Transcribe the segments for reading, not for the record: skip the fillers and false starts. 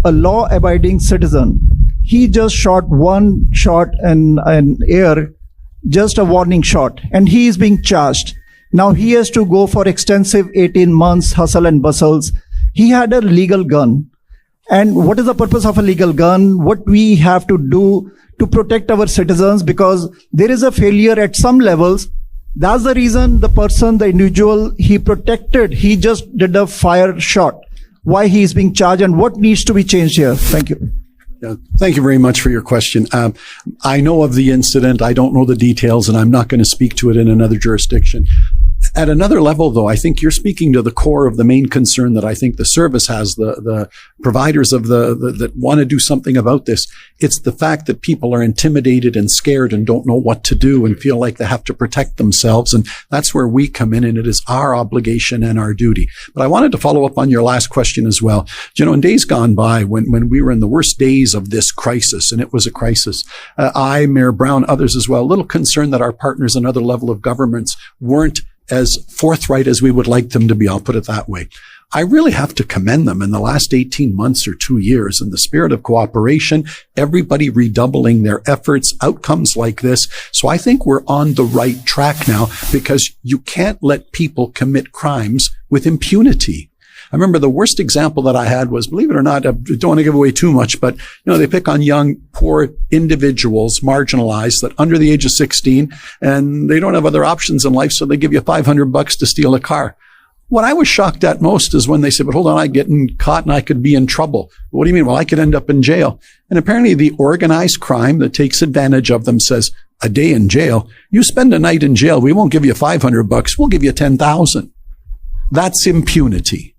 a law-abiding citizen. He just shot one shot in air, just a warning shot, and he is being charged. Now he has to go for extensive 18 months hustle and bustles. He had a legal gun. And what is the purpose of a legal gun? What we have to do to protect our citizens, because there is a failure at some levels. That's the reason the person, the individual, he protected, he just did a fire shot. Why he is being charged and what needs to be changed here? Thank you. Yeah, thank you very much for your question. I know of the incident. I don't know the details, and I'm not going to speak to it in another jurisdiction. At another level, though, I think you're speaking to the core of the main concern that I think the service has, the providers of that want to do something about this. It's the fact that people are intimidated and scared and don't know what to do and feel like they have to protect themselves. And that's where we come in, and it is our obligation and our duty. But I wanted to follow up on your last question as well. You know, in days gone by, when we were in the worst days of this crisis, and it was a crisis, I, Mayor Brown, others as well, a little concerned that our partners and other level of governments weren't as forthright as we would like them to be. I'll put it that way. I really have to commend them in the last 18 months or 2 years in the spirit of cooperation, everybody redoubling their efforts, outcomes like this. So I think we're on the right track now, because you can't let people commit crimes with impunity. I remember the worst example that I had was, believe it or not, I don't want to give away too much, but, you know, they pick on young, poor individuals, marginalized, that under the age of 16, and they don't have other options in life, so they give you $500 to steal a car. What I was shocked at most is when they said, but hold on, I'm getting caught and I could be in trouble. What do you mean? Well, I could end up in jail. And apparently the organized crime that takes advantage of them says, a day in jail, you spend a night in jail, we won't give you $500, we'll give you $10,000. That's impunity.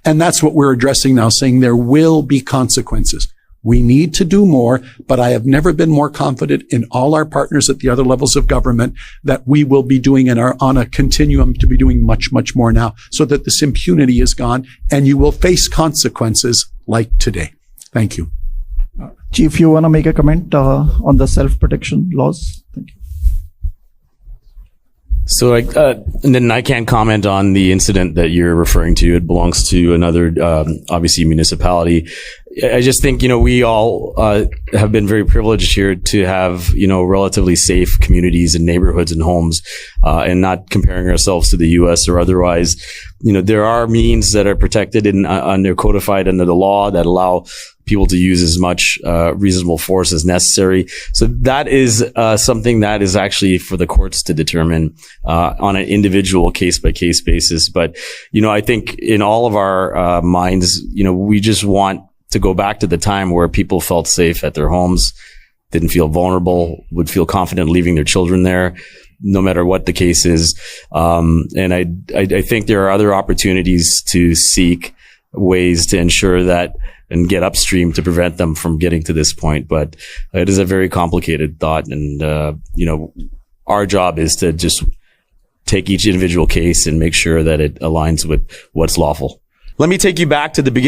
And that's what we're addressing now, saying there will be consequences. We need to do more, but I have never been more confident in all our partners at the other levels of government that we will be doing and are on a continuum to be doing much, much more now, so that this impunity is gone and you will face consequences like today. Thank you. Chief, you want to make a comment on the self-protection laws? Thank you. So, and then I can't comment on the incident that you're referring to. It belongs to another, obviously, municipality. I just think, you know, we all have been very privileged here to have, you know, relatively safe communities and neighborhoods and homes, and not comparing ourselves to the U.S. or otherwise. You know, there are means that are protected and under codified under the law that allow people to use as much reasonable force as necessary. So that is something that is actually for the courts to determine on an individual case-by-case basis. But, you know, I think in all of our minds, you know, we just want to go back to the time where people felt safe at their homes, didn't feel vulnerable, would feel confident leaving their children there, no matter what the case is. And I think there are other opportunities to seek ways to ensure that and get upstream to prevent them from getting to this point. But it is a very complicated thought. And, you know, our job is to just take each individual case and make sure that it aligns with what's lawful. Let me take you back to the beginning.